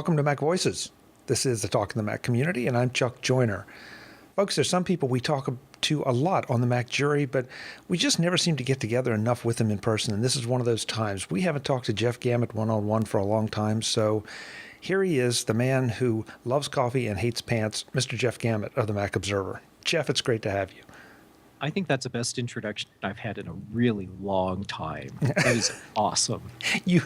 welcome to Mac Voices. This is the Talk in the Mac community, and I'm Chuck Joyner. Folks, there's some people we talk to a lot on the Mac jury, but we just never seem to get together enough with them in person, and this is one of those times. We haven't talked to Jeff Gamet one-on-one for a long time, so here he is, the man who loves coffee and hates pants, Mr. Jeff Gamet of the Mac Observer. Jeff, it's great to have you. I think that's the best introduction I've had in a really long time. That is awesome. You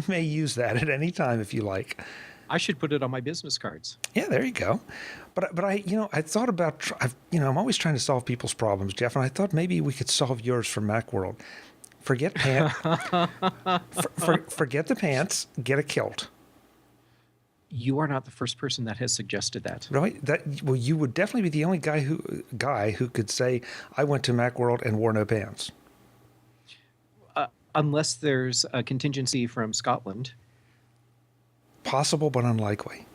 may use that at any time if you like. I should put it on my business cards. Yeah, there you go. But I thought about, I'm always trying to solve people's problems, Jeff, and I thought maybe we could solve yours for Macworld. Forget pants. Forget the pants. Get a kilt. You are not the first person that has suggested that. Right? Well, you would definitely be the only guy who could say, I went to Macworld and wore no pants. Unless there's a contingency from Scotland. Possible, but unlikely.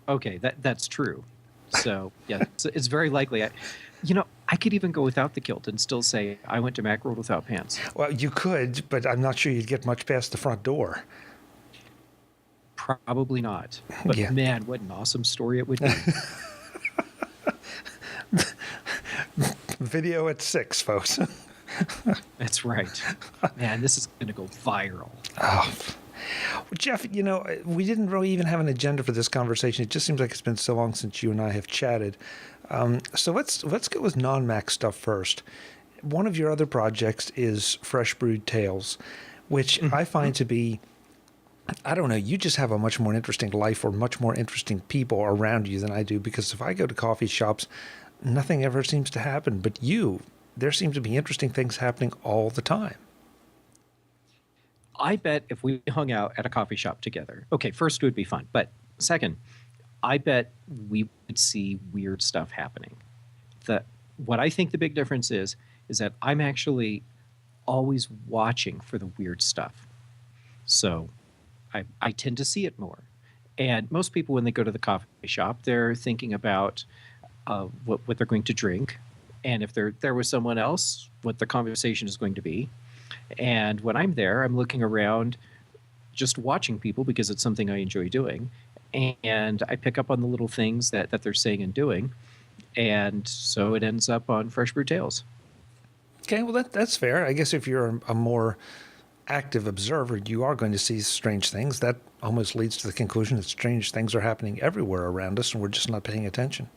Okay, that's true. So, yeah, it's very likely. I could even go without the kilt and still say I went to Macworld without pants. Well, you could, but I'm not sure you'd get much past the front door. Probably not. But yeah. Man, what an awesome story it would be. Video at 6, folks. That's right. Man, this is going to go viral. Oh. Well, Jeff, we didn't really even have an agenda for this conversation. It just seems like it's been so long since you and I have chatted. So let's go with non-Mac stuff first. One of your other projects is Fresh Brewed Tales, which I find to be, I don't know, you just have a much more interesting life or much more interesting people around you than I do, because if I go to coffee shops, nothing ever seems to happen. But there seem to be interesting things happening all the time. I bet if we hung out at a coffee shop together, okay, first it would be fun. But second, I bet we would see weird stuff happening. What I think the big difference is that I'm actually always watching for the weird stuff. So I tend to see it more. And most people, when they go to the coffee shop, they're thinking about what they're going to drink. And if there was someone else, what the conversation is going to be. And when I'm there, I'm looking around just watching people because it's something I enjoy doing. And I pick up on the little things that they're saying and doing. And so it ends up on Fresh Brew Tales. Okay, well, that's fair. I guess if you're a more active observer, you are going to see strange things. That almost leads to the conclusion that strange things are happening everywhere around us and we're just not paying attention.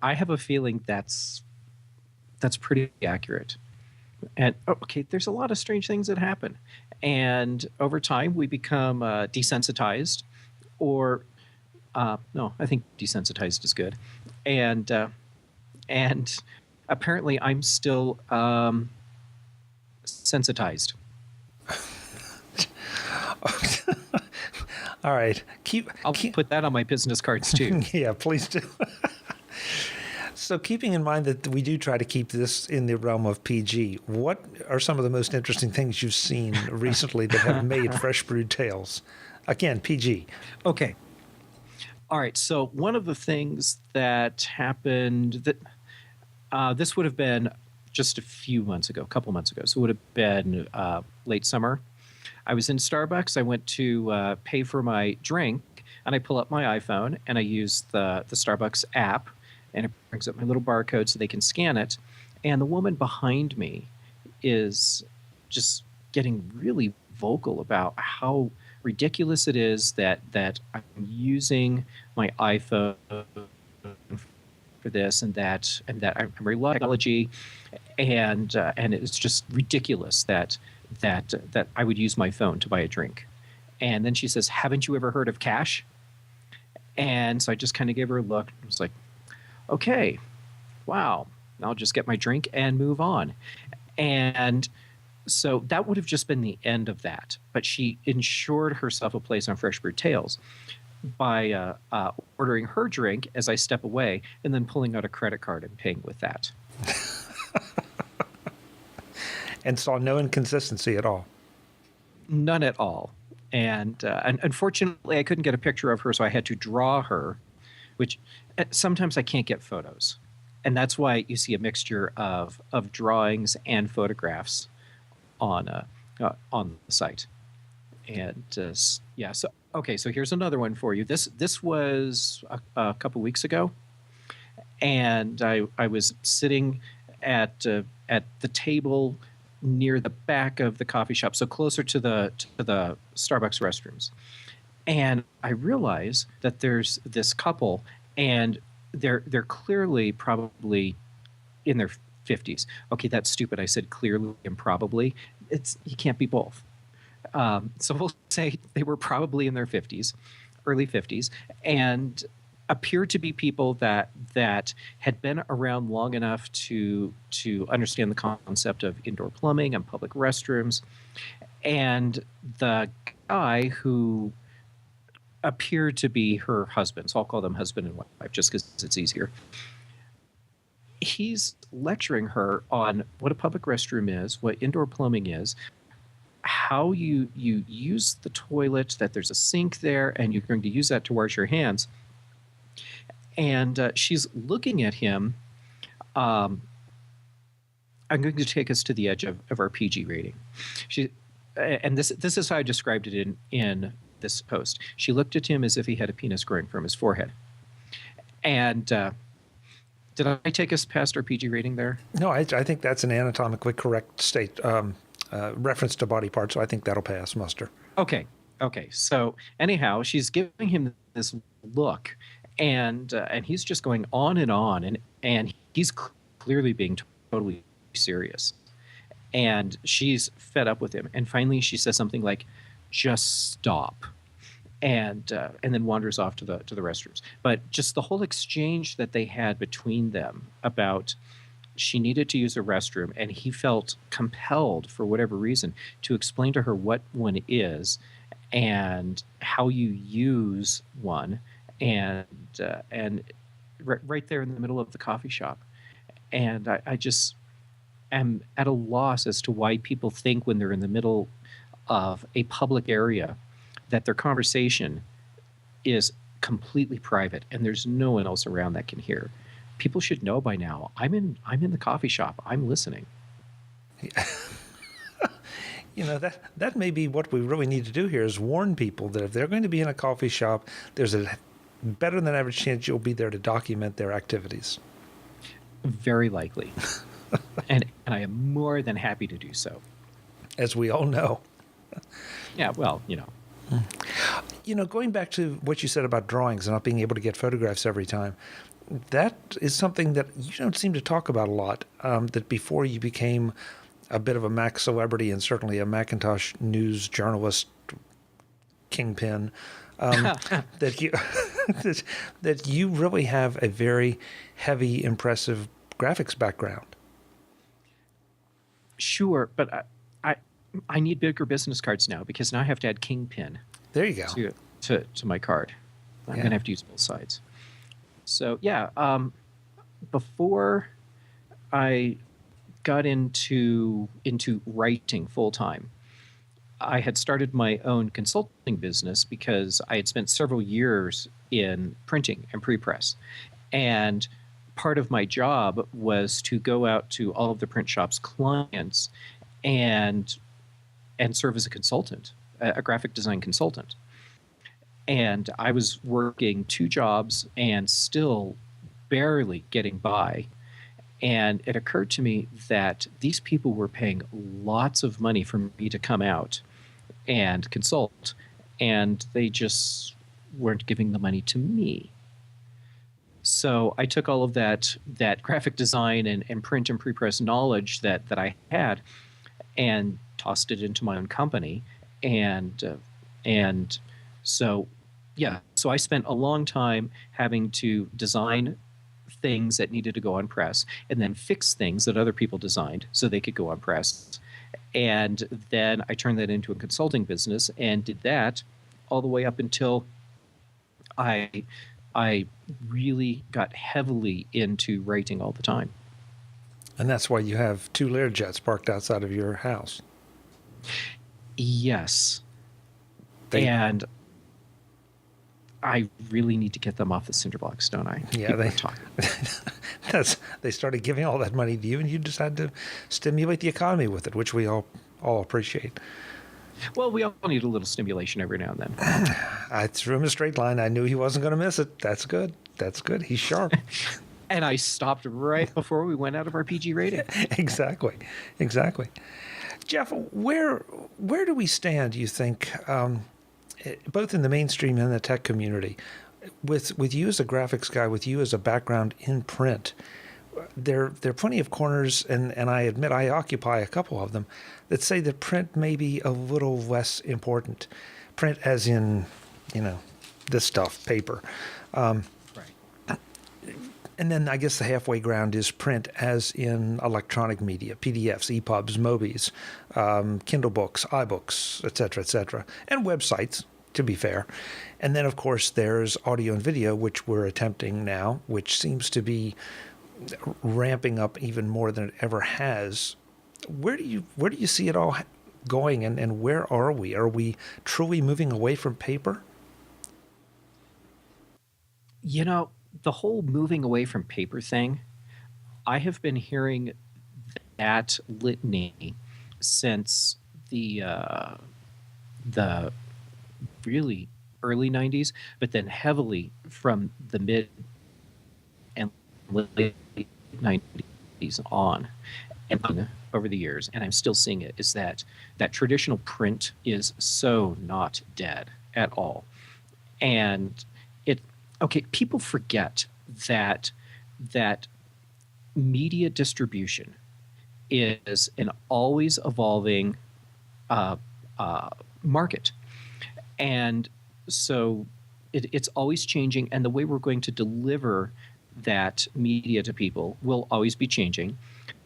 I have a feeling that's pretty accurate. And okay, there's a lot of strange things that happen. And over time, we become desensitized, or no, I think desensitized is good. And apparently, I'm still sensitized. All right, I'll put that on my business cards too. Yeah, please do. So keeping in mind that we do try to keep this in the realm of PG, what are some of the most interesting things you've seen recently that have made Fresh Brewed Tales? Again, PG. Okay. All right. So one of the things that happened this would have been just a couple months ago. So it would have been late summer. I was in Starbucks. I went to pay for my drink, and I pull up my iPhone, and I use the Starbucks app. And it brings up my little barcode so they can scan it. And the woman behind me is just getting really vocal about how ridiculous it is that I'm using my iPhone for this and that I'm very low technology, and it's just ridiculous that I would use my phone to buy a drink. And then she says, "Haven't you ever heard of cash?" And so I just kind of gave her a look. I was like, okay, wow, I'll just get my drink and move on. And so that would have just been the end of that. But she ensured herself a place on Fresh Brewed Tales by ordering her drink as I step away and then pulling out a credit card and paying with that. And saw no inconsistency at all. None at all. And unfortunately, I couldn't get a picture of her, so I had to draw her, which sometimes I can't get photos. And that's why you see a mixture of drawings and photographs on the site. And so Okay, so here's another one for you. This was a couple weeks ago, and I was sitting at the table near the back of the coffee shop, so closer to the Starbucks restrooms. And I realize that there's this couple, and they're clearly probably in their 50s. Okay, that's stupid. I said clearly and probably. It's you can't be both. So we'll say they were probably in their 50s, early 50s, and appeared to be people that had been around long enough to understand the concept of indoor plumbing and public restrooms. And the guy who appeared to be her husband, so I'll call them husband and wife just because it's easier. He's lecturing her on what a public restroom is, what indoor plumbing is, how you use the toilet, that there's a sink there, and you're going to use that to wash your hands. And she's looking at him. I'm going to take us to the edge of our PG rating. And this is how I described it in this post. She looked at him as if he had a penis growing from his forehead. And did I take us past our PG rating there? No, I think that's an anatomically correct state reference to body parts, so I think that'll pass muster. Okay. So anyhow, she's giving him this look, and he's just going on, and he's clearly being totally serious. And she's fed up with him. And finally, she says something like, "Just stop," and then wanders off to the restrooms. But just the whole exchange that they had between them about she needed to use a restroom, and he felt compelled for whatever reason to explain to her what one is and how you use one, and right there in the middle of the coffee shop. And I just am at a loss as to why people think when they're in the middle of a public area that their conversation is completely private and there's no one else around that can hear. People should know by now. I'm in the coffee shop. I'm listening. That may be what we really need to do here is warn people that if they're going to be in a coffee shop, there's a better than average chance you'll be there to document their activities. Very likely. and I am more than happy to do so. As we all know. Yeah, well, going back to what you said about drawings and not being able to get photographs every time, that is something that you don't seem to talk about a lot, that before you became a bit of a Mac celebrity and certainly a Macintosh news journalist kingpin, that you that you really have a very heavy, impressive graphics background. Sure, but I need bigger business cards now because now I have to add kingpin. There you go. To my card. I'm going to have to use both sides. So yeah, before I got into writing full time, I had started my own consulting business because I had spent several years in printing and pre-press, and part of my job was to go out to all of the print shop's clients and serve as a consultant, a graphic design consultant. And I was working 2 jobs and still barely getting by. And it occurred to me that these people were paying lots of money for me to come out and consult, and they just weren't giving the money to me. So I took all of that graphic design and print and pre-press knowledge that I had and tossed it into my own company. And so I spent a long time having to design things that needed to go on press and then fix things that other people designed so they could go on press. And then I turned that into a consulting business and did that all the way up until I really got heavily into writing all the time. And that's why you have 2 Learjets parked outside of your house. Yes. And I really need to get them off the cinder blocks, don't I? Yeah, they started giving all that money to you, and you decided to stimulate the economy with it, which we all appreciate. Well, we all need a little stimulation every now and then. I threw him a straight line. I knew he wasn't going to miss it. That's good. That's good. He's sharp. And I stopped right before we went out of our PG rating. Exactly. Exactly. Jeff, where do we stand, you think, both in the mainstream and the tech community, with you as a graphics guy, with you as a background in print? There are plenty of corners, and I admit I occupy a couple of them, that say that print may be a little less important. Print as in, this stuff, paper. Right. And then I guess the halfway ground is print as in electronic media, PDFs, EPUBs, MOBIs, Kindle books, iBooks, et cetera, and websites, to be fair. And then, of course, there's audio and video, which we're attempting now, which seems to be ramping up even more than it ever has. Where do you see it all going, and where are we? Are we truly moving away from paper? The whole moving away from paper thing, I have been hearing that litany since the really early 90s, but then heavily from the mid and late 90s on, and over the years, and I'm still seeing it, is that traditional print is so not dead at all. And people forget that media distribution is an always evolving market. And so it's always changing, and the way we're going to deliver that media to people will always be changing.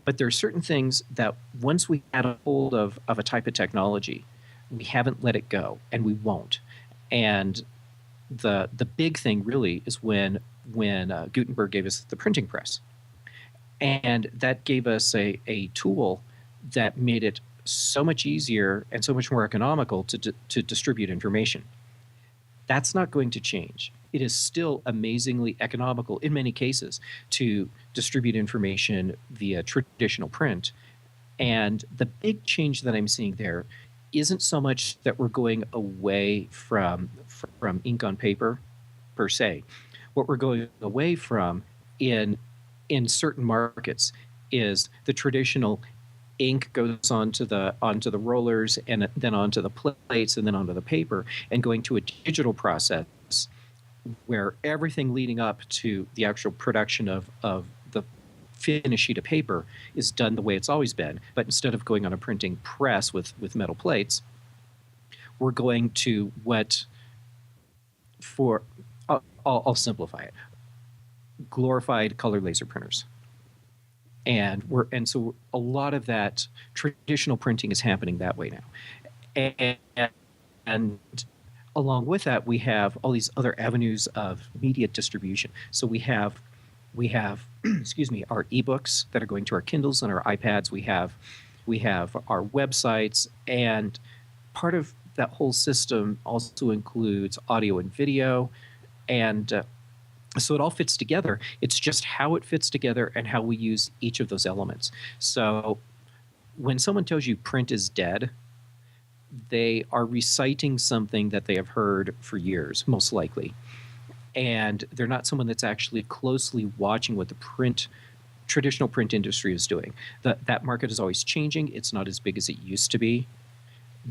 But there are certain things that once we had a hold of a type of technology, we haven't let it go, and we won't. And the big thing really is when Gutenberg gave us the printing press, and that gave us a tool that made it so much easier and so much more economical to distribute information. That's not going to change. It is still amazingly economical in many cases to distribute information via traditional print. And the big change that I'm seeing there isn't so much that we're going away from ink on paper per se. What we're going away from in certain markets is the traditional ink goes onto the rollers and then onto the plates and then onto the paper, and going to a digital process where everything leading up to the actual production of the finished sheet of paper is done the way it's always been. But instead of going on a printing press with metal plates, we're going to I'll simplify it, glorified color laser printers. And so a lot of that traditional printing is happening that way now. And along with that, we have all these other avenues of media distribution. So we have excuse me, our ebooks that are going to our Kindles and our iPads. We have our websites, and part of that whole system also includes audio and video, and so it all fits together. It's just how it fits together and how we use each of those elements. So when someone tells you print is dead, they are reciting something that they have heard for years, most likely. And they're not someone that's actually closely watching what the traditional print industry is doing. That market is always changing. It's not as big as it used to be,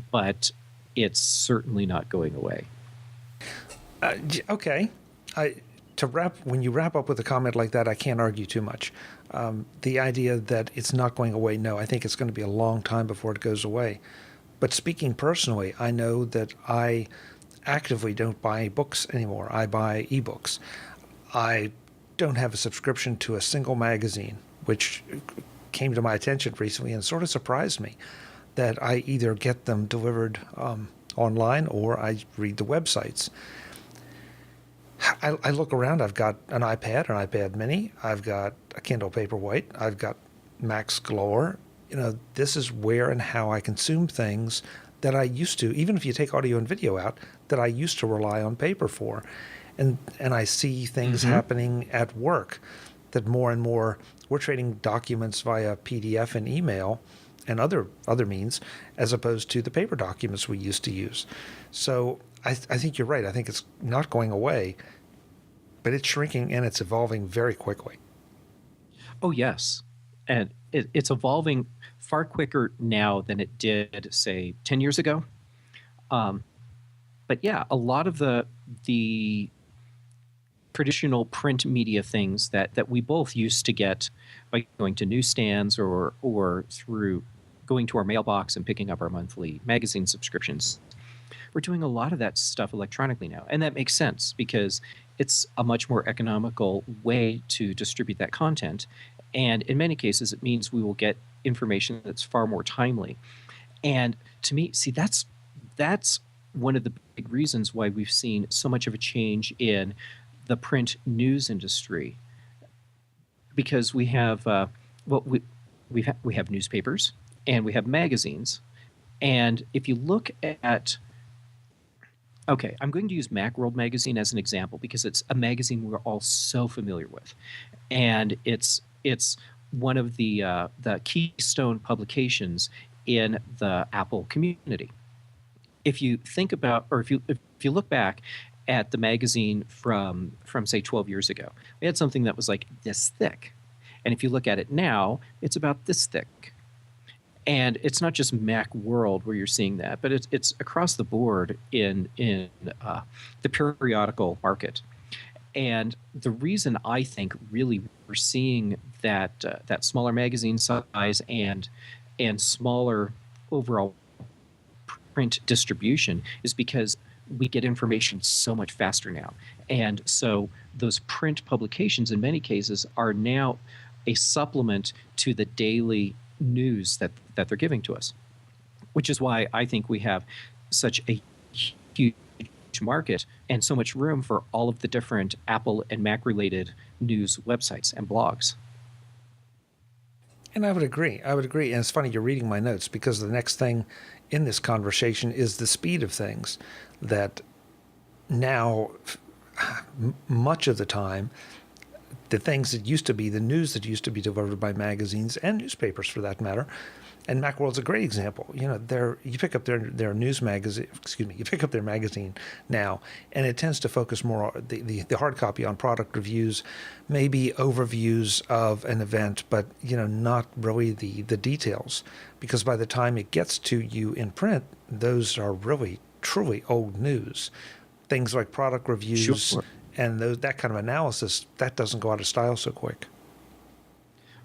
but it's certainly not going away. Okay. When you wrap up with a comment like that, I can't argue too much. The idea that it's not going away, no, I think it's going to be a long time before it goes away. But speaking personally, I know that I actively don't buy books anymore. I buy ebooks. I don't have a subscription to a single magazine, which came to my attention recently and sort of surprised me, that I either get them delivered online or I read the websites. I look around. I've got an iPad Mini. I've got a Kindle Paperwhite. I've got Macs galore. This is where and how I consume things that I used to, even if you take audio and video out, that I used to rely on paper for. And I see things happening at work that more and more we're trading documents via PDF and email, and other means, as opposed to the paper documents we used to use. So I think you're right. I think it's not going away, but it's shrinking and it's evolving very quickly. Oh, yes. And it's evolving far quicker now than it did, say, 10 years ago. But yeah, a lot of the traditional print media things that we both used to get by going to newsstands or through going to our mailbox and picking up our monthly magazine subscriptions. We're doing a lot of that stuff electronically now. And that makes sense because it's a much more economical way to distribute that content. And in many cases, it means we will get information that's far more timely. And to me, see, that's one of the big reasons why we've seen so much of a change in the print news industry, because we have we have newspapers and we have magazines, and if you look at, okay, I'm going to use Macworld magazine as an example because it's a magazine we're all so familiar with, and it's one of the keystone publications in the Apple community. If you think about, or if you look back at the magazine from say 12 years ago, we had something that was like this thick, and if you look at it now, it's about this thick. And it's not just Macworld where you're seeing that, but it's across the board in the periodical market. And the reason I think really we're seeing that smaller magazine size and smaller overall print distribution is because we get information so much faster now. And so those print publications in many cases are now a supplement to the daily news that they're giving to us, which is why I think we have such a huge market and so much room for all of the different Apple and Mac related news websites and blogs. And I would agree. And it's funny you're reading my notes because the next thing in this conversation is the speed of things. That now, much of the time, the things that used to be, the news that used to be delivered by magazines and newspapers for that matter, and Macworld's a great example. You know, you pick up their news magazine. Excuse me, you pick up their magazine now, and it tends to focus more on the hard copy on product reviews, maybe overviews of an event, but not really the details. Because by the time it gets to you in print, those are really truly old news. Things like product reviews Sure. and that kind of analysis that doesn't go out of style so quick.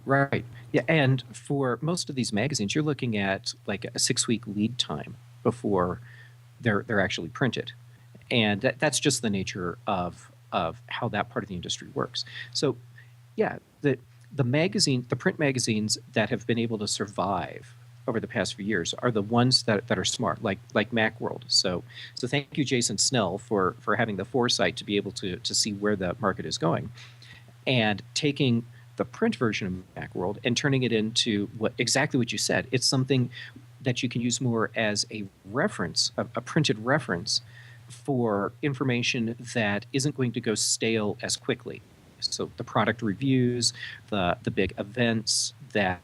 Right. Yeah, and for most of these magazines, you're looking at like a 6-week lead time before they're actually printed, and that's just the nature of how that part of the industry works. So, yeah, the print magazines that have been able to survive over the past few years are the ones that are smart, like Macworld. So thank you, Jason Snell, for having the foresight to be able to see where the market is going, and taking the print version of Macworld and turning it into exactly what you said. It's something that you can use more as a reference, a printed reference for information that isn't going to go stale as quickly. So the product reviews, the big events that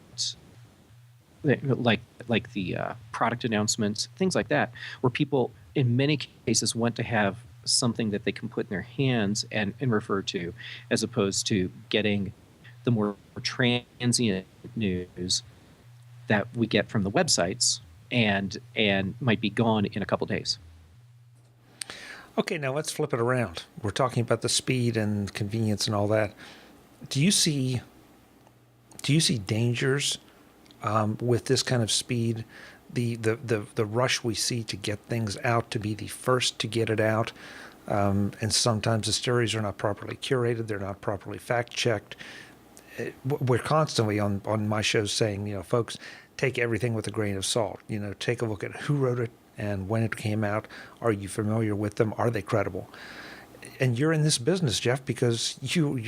like the product announcements, things like that, where people in many cases want to have something that they can put in their hands and refer to, as opposed to getting the more transient news that we get from the websites and might be gone in a couple days. Okay, now let's flip it around. We're talking about the speed and convenience and all that. Do you see dangers with this kind of speed? The rush we see to get things out, to be the first to get it out, and sometimes the stories are not properly curated, they're not properly fact-checked. We're constantly on my shows saying, folks, take everything with a grain of salt. Take a look at who wrote it and when it came out. Are you familiar with them? Are they credible? And you're in this business, Jeff, because you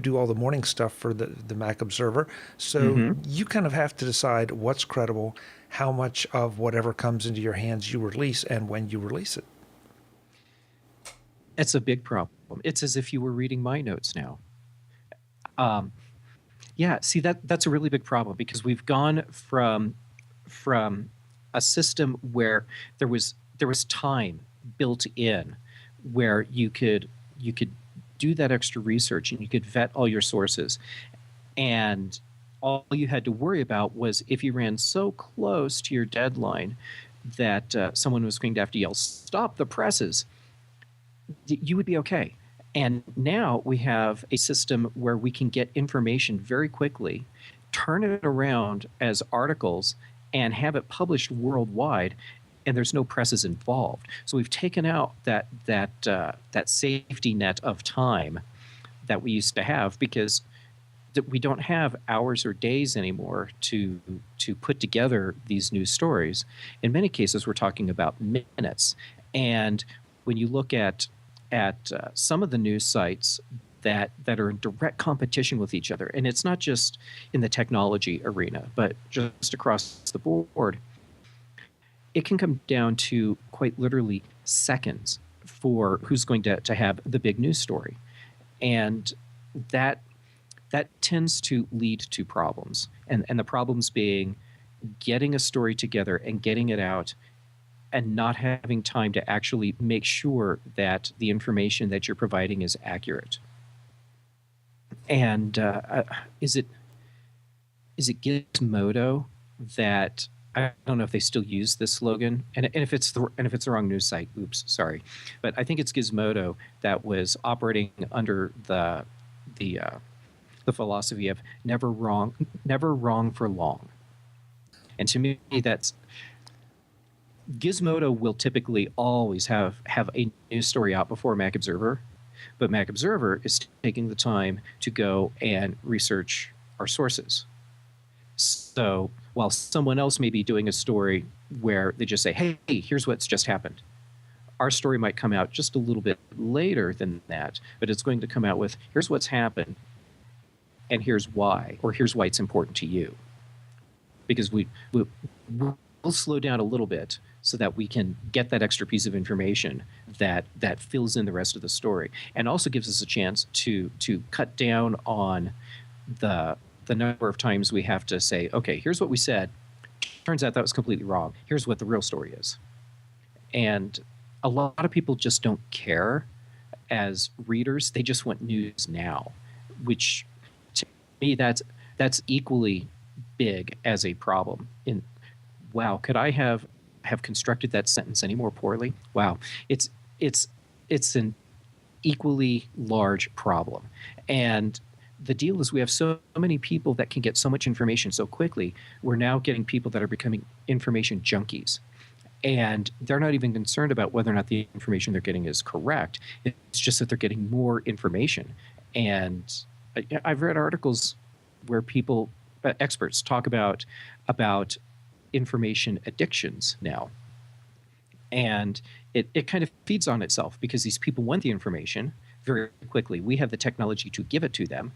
do all the morning stuff for the Mac Observer. So you kind of have to decide what's credible, how much of whatever comes into your hands you release, and when you release it. It's a big problem. It's as if you were reading my notes now. Yeah, see that's a really big problem because we've gone from a system where there was time built in where you could do that extra research and you could vet all your sources, and all you had to worry about was if you ran so close to your deadline that someone was going to have to yell stop the presses, you would be okay. And now we have a system where we can get information very quickly, turn it around as articles, and have it published worldwide. And there's no presses involved. So we've taken out that safety net of time that we used to have because we don't have hours or days anymore to put together these news stories. In many cases, we're talking about minutes. And when you look at some of the news sites that are in direct competition with each other, and it's not just in the technology arena, but just across the board, it can come down to quite literally seconds for who's going to have the big news story. And that tends to lead to problems. And the problems being getting a story together and getting it out and not having time to actually make sure that the information that you're providing is accurate. And is it Gizmodo that I don't know if they still use this slogan, and if it's the wrong news site, oops, sorry, but I think it's Gizmodo that was operating under the philosophy of never wrong for long. And to me, that's Gizmodo will typically always have a news story out before Mac Observer, but Mac Observer is taking the time to go and research our sources. So while someone else may be doing a story where they just say, hey, here's what's just happened, our story might come out just a little bit later than that, but it's going to come out with, here's what's happened, and here's why, or here's why it's important to you. Because we'll slow down a little bit so that we can get that extra piece of information that fills in the rest of the story, and also gives us a chance to cut down on the number of times we have to say, okay, here's what we said. Turns out that was completely wrong. Here's what the real story is. And a lot of people just don't care as readers. They just want news now, which to me, that's equally big as a problem. Wow, could I have constructed that sentence any more poorly? Wow, it's an equally large problem. And the deal is we have so many people that can get so much information so quickly. We're now getting people that are becoming information junkies. And they're not even concerned about whether or not the information they're getting is correct. It's just that they're getting more information. And I've read articles where people, experts, talk about information addictions now. And it kind of feeds on itself because these people want the information very quickly. We have the technology to give it to them.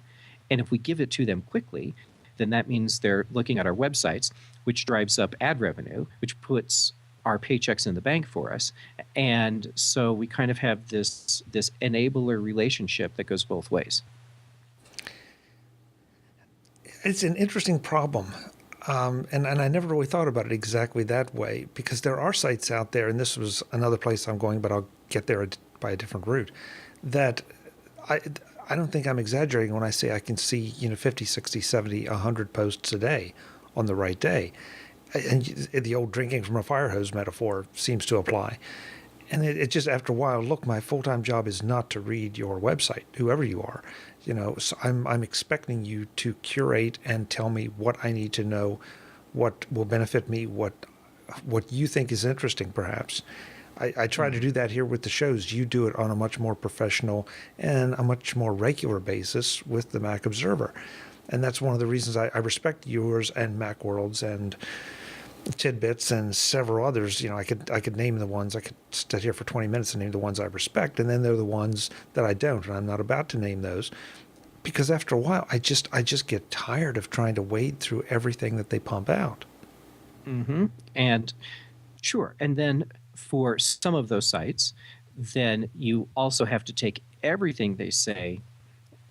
And if we give it to them quickly, then that means they're looking at our websites, which drives up ad revenue, which puts our paychecks in the bank for us. And so we kind of have this enabler relationship that goes both ways. It's an interesting problem. And I never really thought about it exactly that way, because there are sites out there, and this was another place I'm going, but I'll get there by a different route, that I don't think I'm exaggerating when I say I can see 50, 60, 70, 100 posts a day on the right day. And the old drinking from a fire hose metaphor seems to apply. And it just, after a while, look, my full-time job is not to read your website, whoever you are. So I'm expecting you to curate and tell me what I need to know, what will benefit me, what you think is interesting, perhaps. I try to do that here with the shows. You do it on a much more professional and a much more regular basis with the Mac Observer. And that's one of the reasons I respect yours and Macworld's and Tidbits and several others. I could name the ones. I could sit here for 20 minutes and name the ones I respect, and then there are the ones that I don't, and I'm not about to name those, because after a while I just get tired of trying to wade through everything that they pump out. Mm-hmm. And sure, and then for some of those sites, then you also have to take everything they say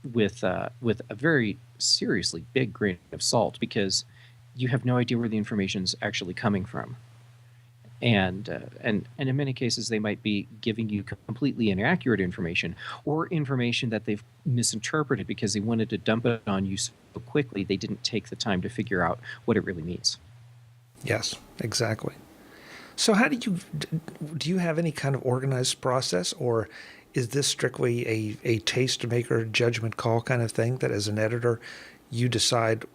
with a very seriously big grain of salt, because you have no idea where the information's actually coming from. And in many cases, they might be giving you completely inaccurate information, or information that they've misinterpreted because they wanted to dump it on you so quickly they didn't take the time to figure out what it really means. Yes, exactly. So how do you have any kind of organized process, or is this strictly a taste-maker judgment call kind of thing, that as an editor you decide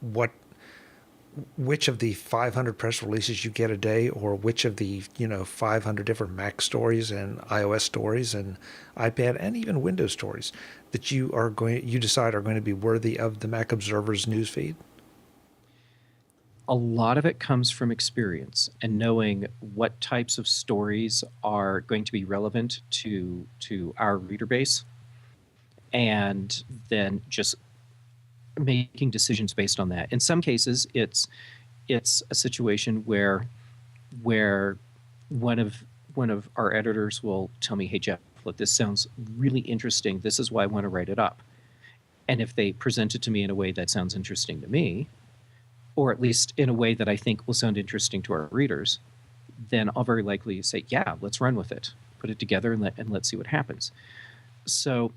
which of the 500 press releases you get a day, or which of the 500 different Mac stories and iOS stories and iPad and even Windows stories that you decide are going to be worthy of the Mac Observer's newsfeed? A lot of it comes from experience and knowing what types of stories are going to be relevant to our reader base, and then just making decisions based on that. In some cases, it's a situation where one of our editors will tell me, "Hey Jeff, look, this sounds really interesting. This is why I want to write it up." And if they present it to me in a way that sounds interesting to me, or at least in a way that I think will sound interesting to our readers, then I'll very likely say, "Yeah, let's run with it. Put it together and let's see what happens." So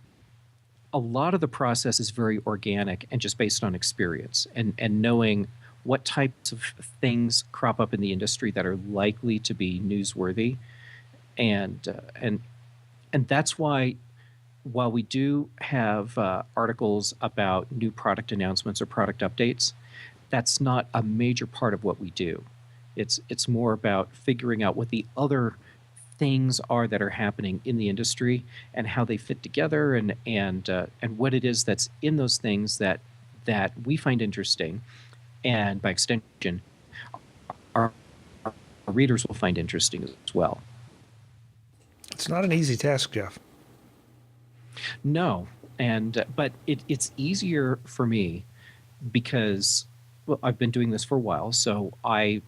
a lot of the process is very organic and just based on experience and knowing what types of things crop up in the industry that are likely to be newsworthy. And that's why, while we do have articles about new product announcements or product updates, that's not a major part of what we do. It's more about figuring out what the other things are that are happening in the industry and how they fit together, and what it is that's in those things that we find interesting, and by extension, our readers will find interesting as well. It's not an easy task, Jeff. No, but it's easier for me because, well, I've been doing this for a while, so I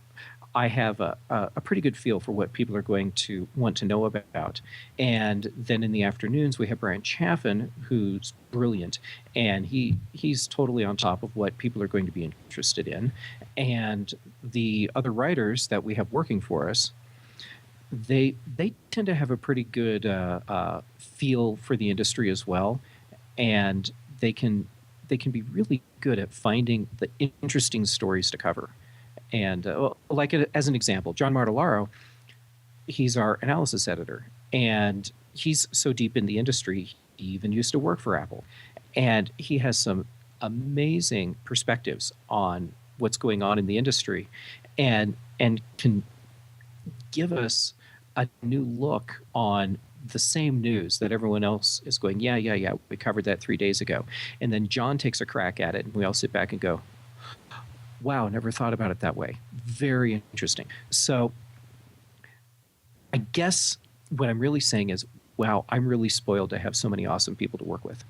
have a pretty good feel for what people are going to want to know about. And then in the afternoons, we have Brian Chaffin, who's brilliant, and he's totally on top of what people are going to be interested in. And the other writers that we have working for us, they tend to have a pretty good feel for the industry as well, and they can be really good at finding the interesting stories to cover. And as an example, John Martellaro, he's our analysis editor, and he's so deep in the industry, he even used to work for Apple. And he has some amazing perspectives on what's going on in the industry, and can give us a new look on the same news that everyone else is going, yeah, we covered that 3 days ago. And then John takes a crack at it, and we all sit back and go, wow, never thought about it that way. Very interesting. So I guess what I'm really saying is, wow, I'm really spoiled to have so many awesome people to work with.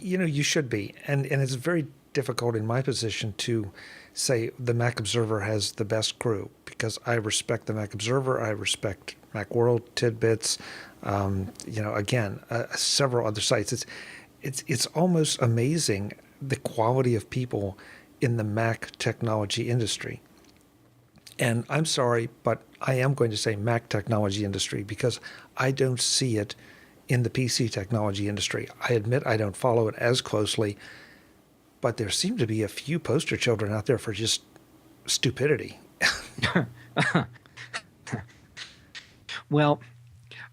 You should be. And it's very difficult in my position to say the Mac Observer has the best crew, because I respect the Mac Observer. I respect Macworld, Tidbits, several other sites. It's almost amazing the quality of people in the Mac technology industry. And I'm sorry, but I am going to say Mac technology industry, because I don't see it in the PC technology industry. I admit I don't follow it as closely, but there seem to be a few poster children out there for just stupidity. Well,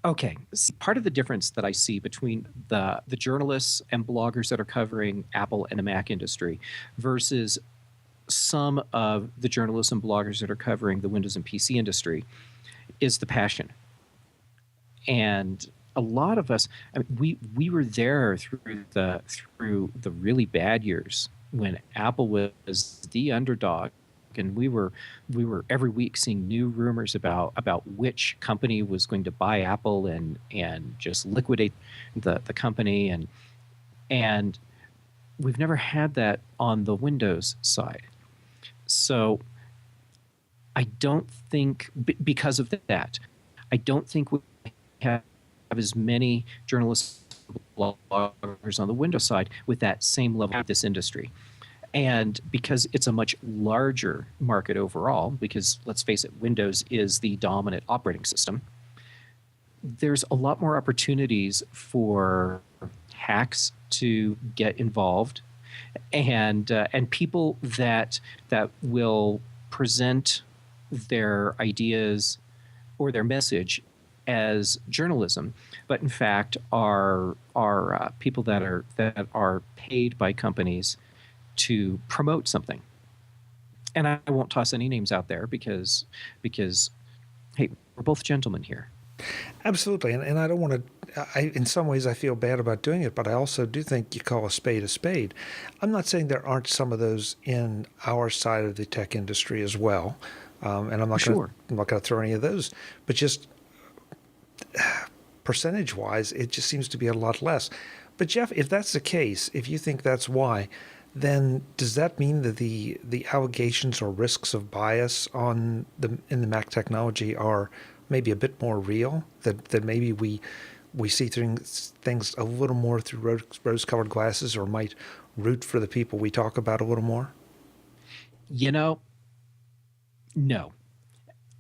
okay, part of the difference that I see between the journalists and bloggers that are covering Apple and the Mac industry versus some of the journalists and bloggers that are covering the Windows and PC industry is the passion. And a lot of us, I mean, we were there through the really bad years when Apple was the underdog, and we were every week seeing new rumors about which company was going to buy Apple and just liquidate the company, and we've never had that on the Windows side. So I don't think, because of that, I don't think we have as many journalists bloggers on the Windows side with that same level of this industry. And because it's a much larger market overall, because let's face it, Windows is the dominant operating system, there's a lot more opportunities for hacks to get involved, and people that will present their ideas or their message as journalism, but in fact are people that are paid by companies to promote something. And I won't toss any names out there because hey, we're both gentlemen here. Absolutely, and I don't want to. In some ways, I feel bad about doing it, but I also do think you call a spade a spade. I'm not saying there aren't some of those in our side of the tech industry as well, and I'm not Sure. going to throw any of those. But just percentage-wise, it just seems to be a lot less. But Jeff, if that's the case, if you think that's why, then does that mean that the allegations or risks of bias in the Mac technology are maybe a bit more real? That maybe we see things a little more through rose-colored glasses, or might root for the people we talk about a little more? No.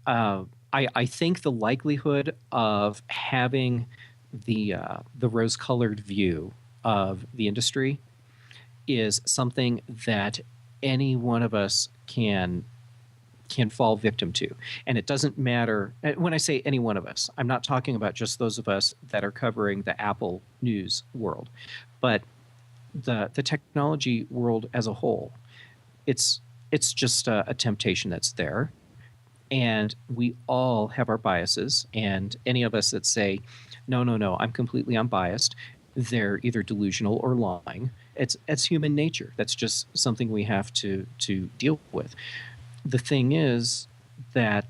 I think the likelihood of having the rose-colored view of the industry is something that any one of us can fall victim to. And it doesn't matter. When I say any one of us, I'm not talking about just those of us that are covering the Apple news world, but the technology world as a whole. It's just a temptation that's there. And we all have our biases. And any of us that say, no, I'm completely unbiased, they're either delusional or lying. It's human nature. That's just something we have to deal with. The thing is that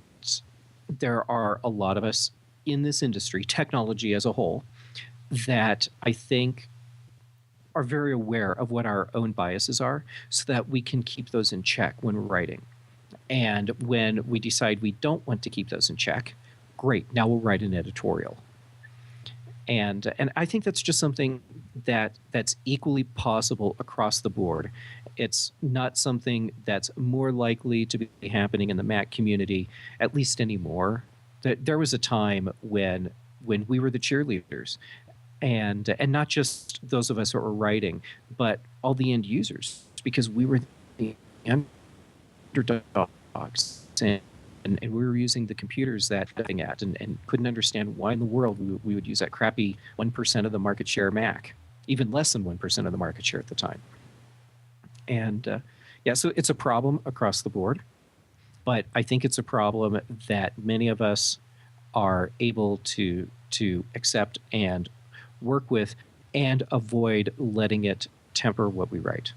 there are a lot of us in this industry, technology as a whole, that I think are very aware of what our own biases are, so that we can keep those in check when we're writing. And when we decide we don't want to keep those in check, great, now we'll write an editorial. And I think that's just something that's equally possible across the board. It's not something that's more likely to be happening in the Mac community, at least anymore. There was a time when we were the cheerleaders, and not just those of us who were writing, but all the end users, because we were the underdogs, and we were using the computers that looking at and couldn't understand why in the world we would use that crappy 1% of the market share Mac, even less than 1% of the market share at the time. And so it's a problem across the board, but I think it's a problem that many of us are able to accept and work with, and avoid letting it temper what we write.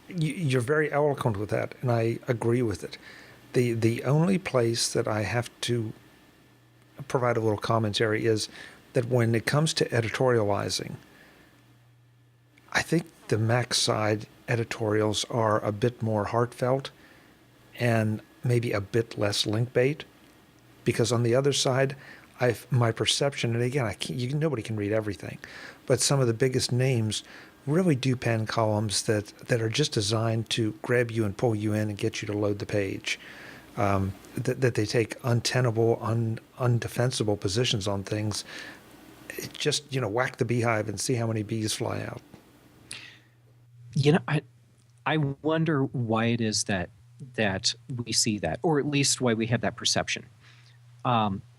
You're very eloquent with that, and I agree with it. The only place that I have to provide a little commentary is that when it comes to editorializing, I think the Mac side editorials are a bit more heartfelt and maybe a bit less link bait, because on the other side, my perception, and again, nobody can read everything, but some of the biggest names really do pen columns that are just designed to grab you and pull you in and get you to load the page. That they take untenable, undefensible positions on things. Just whack the beehive and see how many bees fly out. I wonder why it is that we see that, or at least why we have that perception.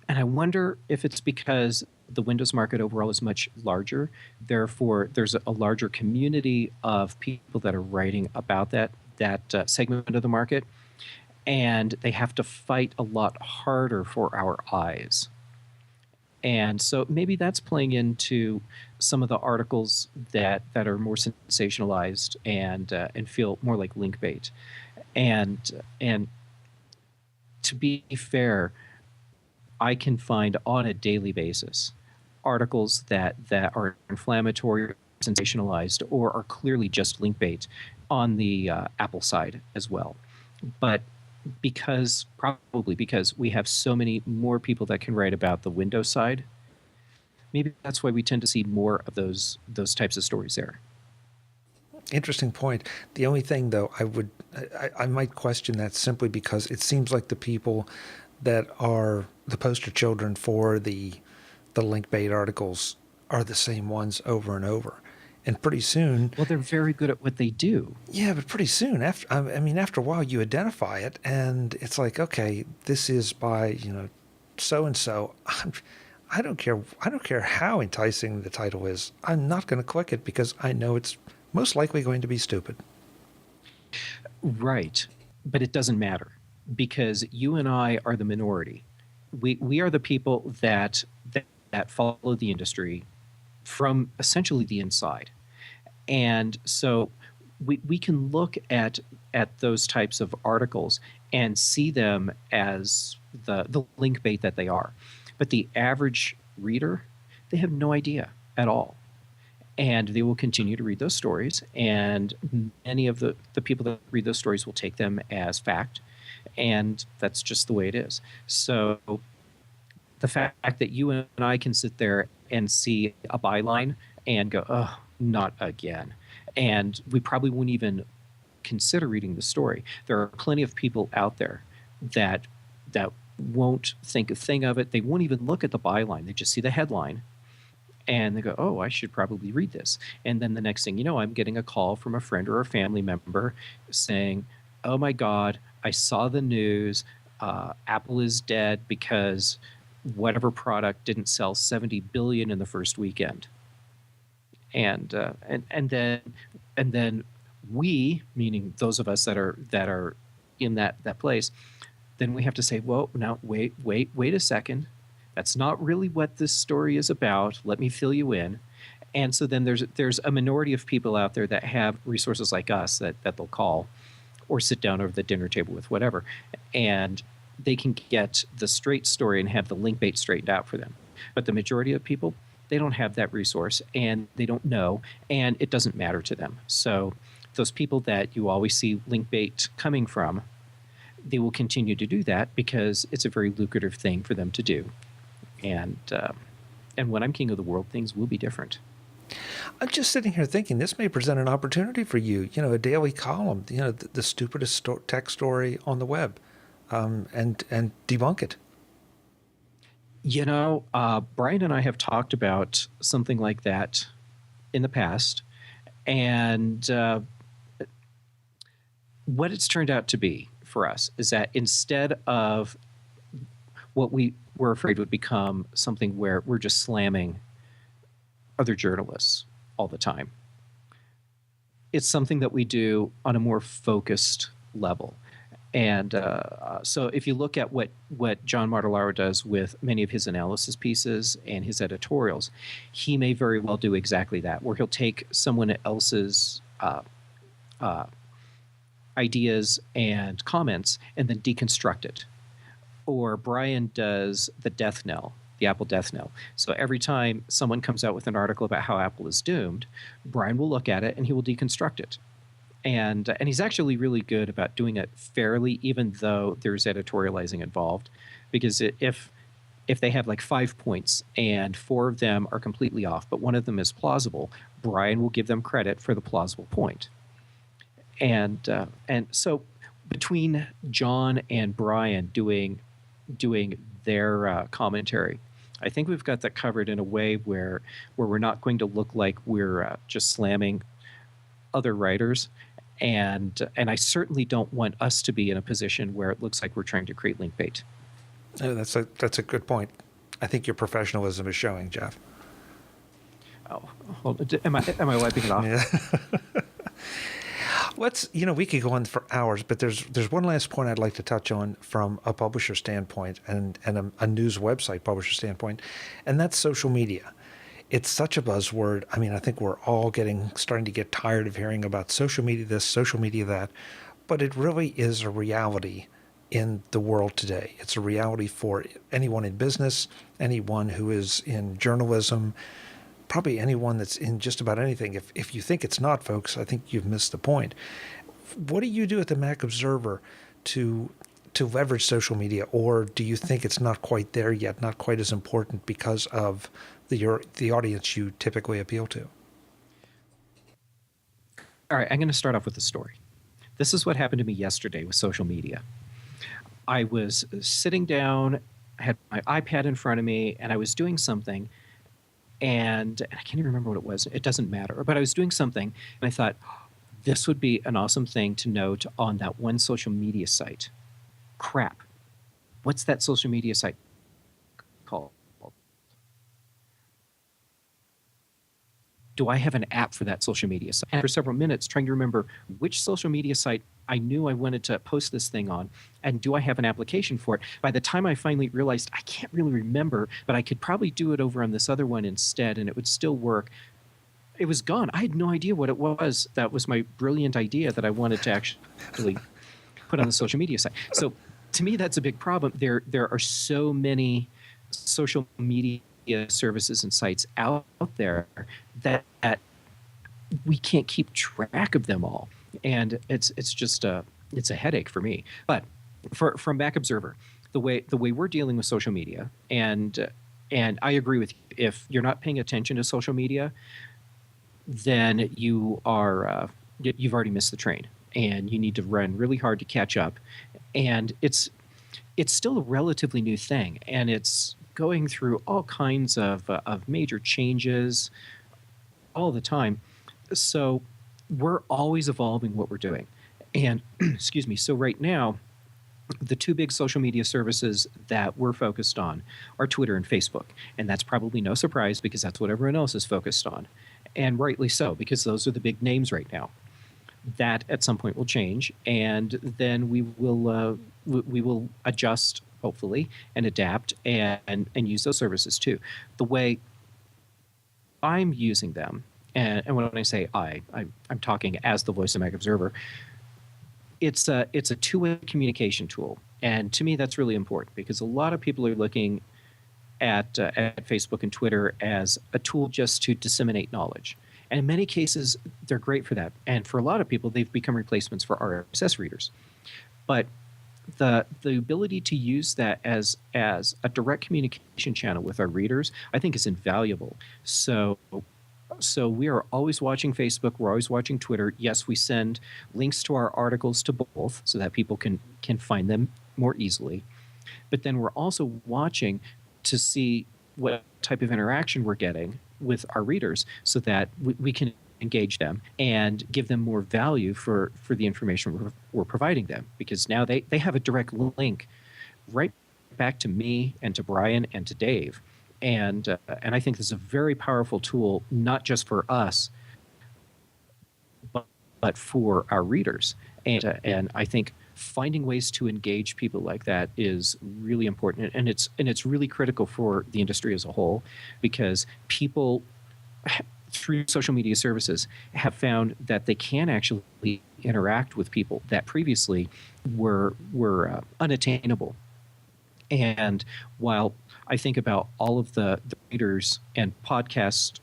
And I wonder if it's because the Windows market overall is much larger. Therefore, there's a larger community of people that are writing about that segment of the market, and they have to fight a lot harder for our eyes. And so maybe that's playing into some of the articles that are more sensationalized and feel more like link bait. And to be fair, I can find on a daily basis articles that are inflammatory, sensationalized, or are clearly just link bait on the Apple side as well. But probably because we have so many more people that can write about the Windows side, maybe that's why we tend to see more of those types of stories there. Interesting point. The only thing, though, I might question that simply because it seems like the people that are the poster children for the link bait articles are the same ones over and over. And pretty soon, Well, they're very good at what they do. yeah, but pretty soon after a while, you identify it, and it's like, okay, this is by so and so. I don't care. I don't care how enticing the title is. I'm not going to click it because I know it's most likely going to be stupid. Right. But it doesn't matter because you and I are the minority. We are the people that follow the industry from essentially the inside. And so we can look at those types of articles and see them as the link bait that they are. But the average reader, they have no idea at all. And they will continue to read those stories. And many of the people that read those stories will take them as fact. And that's just the way it is. So the fact that you and I can sit there and see a byline and go, oh, not again. And we probably wouldn't even consider reading the story. There are plenty of people out there that won't think a thing of it. They won't even look at the byline. They just see the headline and they go, oh, I should probably read this. And then the next thing you know, I'm getting a call from a friend or a family member saying, oh my God, I saw the news. Apple is dead because whatever product didn't sell 70 billion in the first weekend. And then we, meaning those of us that are in that place, then we have to say, well, now wait a second. That's not really what this story is about. Let me fill you in. And so then there's a minority of people out there that have resources like us that they'll call or sit down over the dinner table with whatever, and they can get the straight story and have the link bait straightened out for them. But the majority of people, they don't have that resource and they don't know, and it doesn't matter to them. So those people that you always see link bait coming from, they will continue to do that because it's a very lucrative thing for them to do. And when I'm king of the world, things will be different. I'm just sitting here thinking this may present an opportunity for you, a daily column, the stupidest tech story on the web, and debunk it. Brian and I have talked about something like that in the past, and what it's turned out to be for us is that instead of what we were afraid would become something where we're just slamming other journalists all the time, it's something that we do on a more focused level. And so if you look at what John Martellaro does with many of his analysis pieces and his editorials, he may very well do exactly that, where he'll take someone else's ideas and comments and then deconstruct it. Or Brian does the death knell, the Apple death knell. So every time someone comes out with an article about how Apple is doomed, Brian will look at it and he will deconstruct it. And he's actually really good about doing it fairly, even though there's editorializing involved. Because if they have like 5 points and 4 of them are completely off, but one of them is plausible, Brian will give them credit for the plausible point. And so between John and Brian doing their commentary, I think we've got that covered in a way where we're not going to look like we're just slamming other writers. And I certainly don't want us to be in a position where it looks like we're trying to create link bait. Oh, that's a good point. I think your professionalism is showing, Jeff. Oh, am I wiping it off? Yeah. We could go on for hours, but there's one last point I'd like to touch on from a publisher standpoint and a news website publisher standpoint, and that's social media. It's such a buzzword. I mean, I think we're all starting to get tired of hearing about social media this, social media that, but it really is a reality in the world today. It's a reality for anyone in business, anyone who is in journalism, probably anyone that's in just about anything. If you think it's not, folks, I think you've missed the point. What do you do at the Mac Observer to to leverage social media, or do you think it's not quite there yet, not quite as important because of the audience you typically appeal to? All right, I'm going to start off with a story. This is what happened to me yesterday with social media. I was sitting down, I had my iPad in front of me, and I was doing something, and I can't even remember what it was. It doesn't matter. But I was doing something, and I thought, this would be an awesome thing to note on that one social media site. Crap. What's that social media site called? Do I have an app for that social media site? And for several minutes, trying to remember which social media site I knew I wanted to post this thing on, and do I have an application for it? By the time I finally realized I can't really remember, but I could probably do it over on this other one instead, and it would still work, it was gone. I had no idea what it was. That was my brilliant idea that I wanted to actually put on the social media site. So to me, that's a big problem. There are so many social media services and sites out there that we can't keep track of them all, and it's just it's a headache for me. But from Mac Observer, the way we're dealing with social media, and I agree with you. If you're not paying attention to social media, then you are you've already missed the train, and you need to run really hard to catch up. And it's still a relatively new thing, and it's going through all kinds of major changes all the time. So we're always evolving what we're doing. And excuse me. So right now, the two big social media services that we're focused on are Twitter and Facebook. And that's probably no surprise because that's what everyone else is focused on. And rightly so, because those are the big names right now. That at some point will change, and then we will adjust, hopefully, and adapt and use those services too. The way I'm using them, and when I say I'm talking as the voice of Mac Observer, it's a two-way communication tool, and to me that's really important because a lot of people are looking at Facebook and Twitter as a tool just to disseminate knowledge. And in many cases, they're great for that. And for a lot of people, they've become replacements for RSS readers. But the ability to use that as a direct communication channel with our readers, I think is invaluable. So we are always watching Facebook. We're always watching Twitter. Yes, we send links to our articles to both so that people can find them more easily. But then we're also watching to see what type of interaction we're getting with our readers so that we can engage them and give them more value for the information we're providing them, because now they have a direct link right back to me and to Brian and to Dave. And I think this is a very powerful tool, not just for us, but for our readers. And I think finding ways to engage people like that is really important, and it's really critical for the industry as a whole, because people through social media services have found that they can actually interact with people that previously were unattainable. And while I think about all of the readers and podcast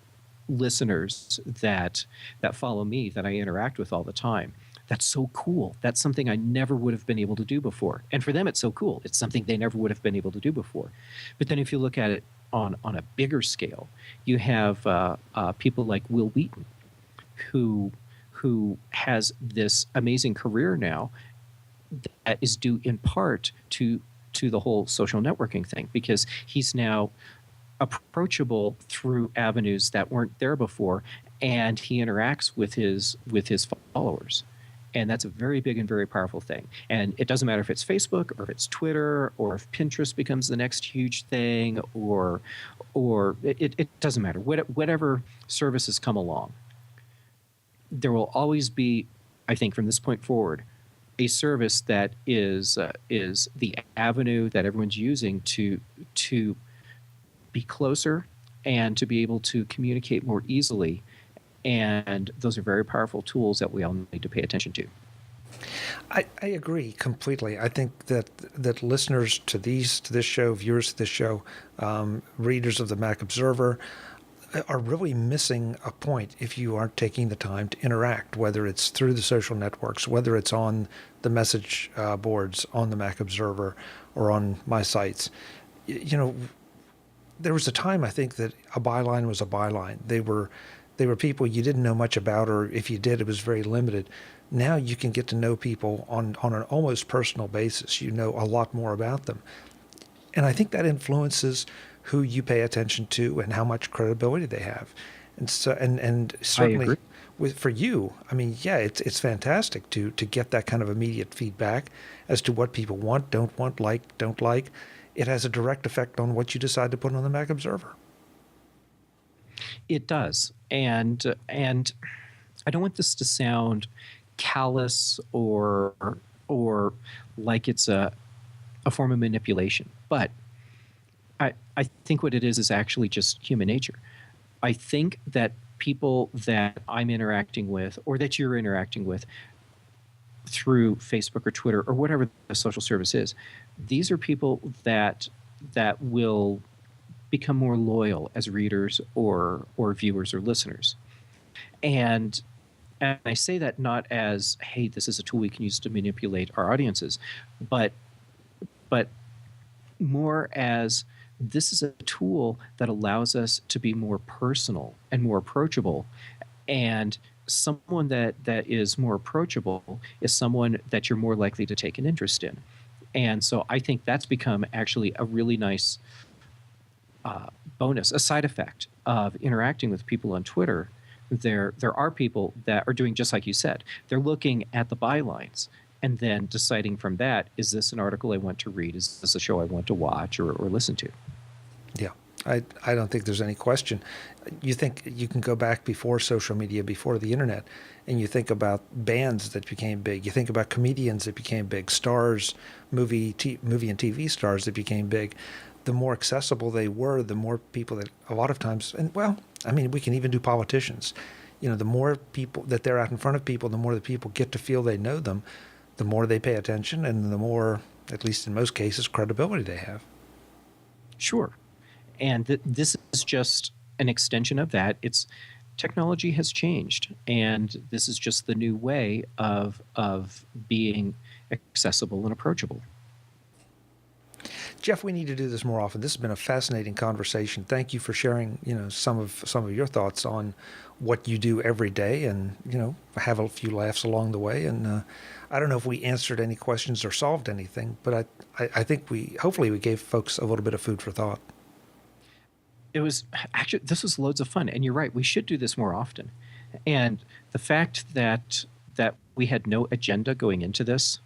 listeners that follow me, that I interact with all the time, that's so cool. That's something I never would have been able to do before. And for them, it's so cool. It's something they never would have been able to do before. But then if you look at it on a bigger scale, you have people like Will Wheaton, who has this amazing career now that is due in part to the whole social networking thing, because he's now approachable through avenues that weren't there before, and he interacts with his followers. And that's a very big and very powerful thing. And it doesn't matter if it's Facebook or if it's Twitter or if Pinterest becomes the next huge thing, or it doesn't matter. Whatever services come along, there will always be, I think from this point forward, a service that is the avenue that everyone's using to be closer and to be able to communicate more easily. And those are very powerful tools that we all need to pay attention to. I agree completely. I think that listeners to this show, viewers to this show, readers of the Mac Observer, are really missing a point if you aren't taking the time to interact, whether it's through the social networks, whether it's on the message boards, on the Mac Observer, or on my sites. You know, there was a time I think that a byline was a byline. They were people you didn't know much about, or if you did, it was very limited. Now you can get to know people on an almost personal basis. You know a lot more about them. And I think that influences who you pay attention to and how much credibility they have. And so, and certainly for you, I mean, yeah, it's fantastic to get that kind of immediate feedback as to what people want, don't like, don't like. It has a direct effect on what you decide to put on the Mac Observer. It does. And I don't want this to sound callous or like it's a form of manipulation, but I think what it is actually just human nature. I think that people that I'm interacting with, or that you're interacting with through Facebook or Twitter or whatever the social service is, these are people that will become more loyal as readers or viewers or listeners. And I say that not as, hey, this is a tool we can use to manipulate our audiences, but more as this is a tool that allows us to be more personal and more approachable. And someone that is more approachable is someone that you're more likely to take an interest in. And so I think that's become actually a really nice bonus, a side effect of interacting with people on Twitter. There are people that are doing just like you said. They're looking at the bylines and then deciding from that, is this an article I want to read? Is this a show I want to watch or listen to? Yeah, I don't think there's any question. You think you can go back before social media, before the internet, and you think about bands that became big. You think about comedians that became big, stars, movie and TV stars that became big. The more accessible they were, the more people that a lot of times, and well, I mean, we can even do politicians. You know, the more people that they're out in front of people, the more the people get to feel they know them, the more they pay attention, and the more, at least in most cases, credibility they have. Sure. And this is just an extension of that. It's technology has changed, and this is just the new way of being accessible and approachable. Jeff, we need to do this more often. This has been a fascinating conversation. Thank you for sharing, some of your thoughts on what you do every day, and have a few laughs along the way. And I don't know if we answered any questions or solved anything, but I think hopefully we gave folks a little bit of food for thought. It was actually, this was loads of fun, and you're right. We should do this more often. And the fact that we had no agenda going into this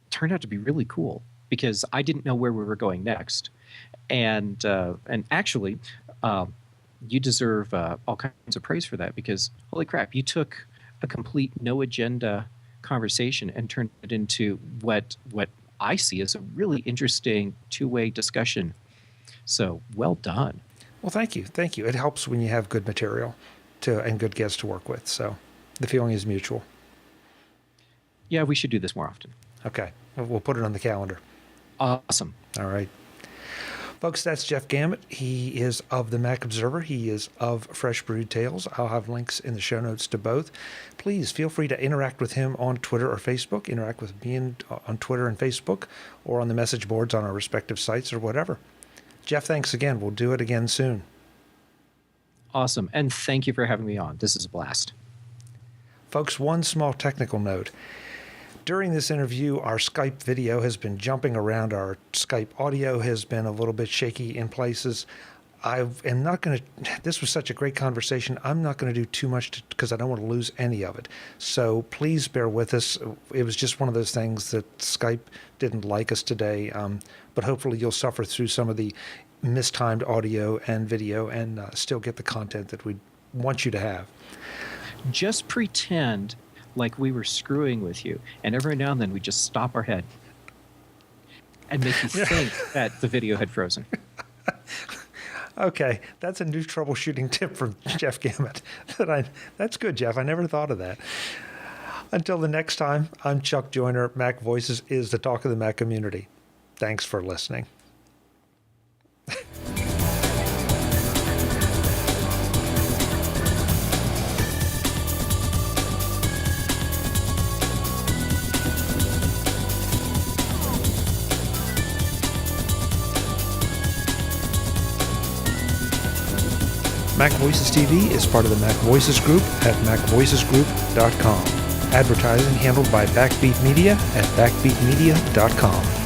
turned out to be really cool, because I didn't know where we were going next. And actually, you deserve all kinds of praise for that, because holy crap, you took a complete no agenda conversation and turned it into what I see as a really interesting two-way discussion. So well done. Well, thank you. Thank you. It helps when you have good material and good guests to work with. So the feeling is mutual. Yeah, we should do this more often. Okay. We'll put it on the calendar. Awesome. All right. Folks, that's Jeff Gamet. He is of the Mac Observer. He is of Fresh Brewed Tales. I'll have links in the show notes to both. Please feel free to interact with him on Twitter or Facebook. Interact with me on Twitter and Facebook, or on the message boards on our respective sites or whatever. Jeff, thanks again. We'll do it again soon. Awesome. And thank you for having me on. This is a blast. Folks, one small technical note. During this interview, our Skype video has been jumping around. Our Skype audio has been a little bit shaky in places. I am not going to, this was such a great conversation. I'm not going to do too much because I don't want to lose any of it. So please bear with us. It was just one of those things that Skype didn't like us today. But hopefully you'll suffer through some of the mistimed audio and video and still get the content that we want you to have. Just pretend like we were screwing with you, and every now and then we just stop our head and make you think that the video had frozen. Okay, that's a new troubleshooting tip from Jeff Gamet. That's good, Jeff. I never thought of that. Until the next time, I'm Chuck Joyner. Mac Voices is the talk of the Mac community. Thanks for listening. Mac Voices TV is part of the Mac Voices Group at macvoicesgroup.com. Advertising handled by Backbeat Media at backbeatmedia.com.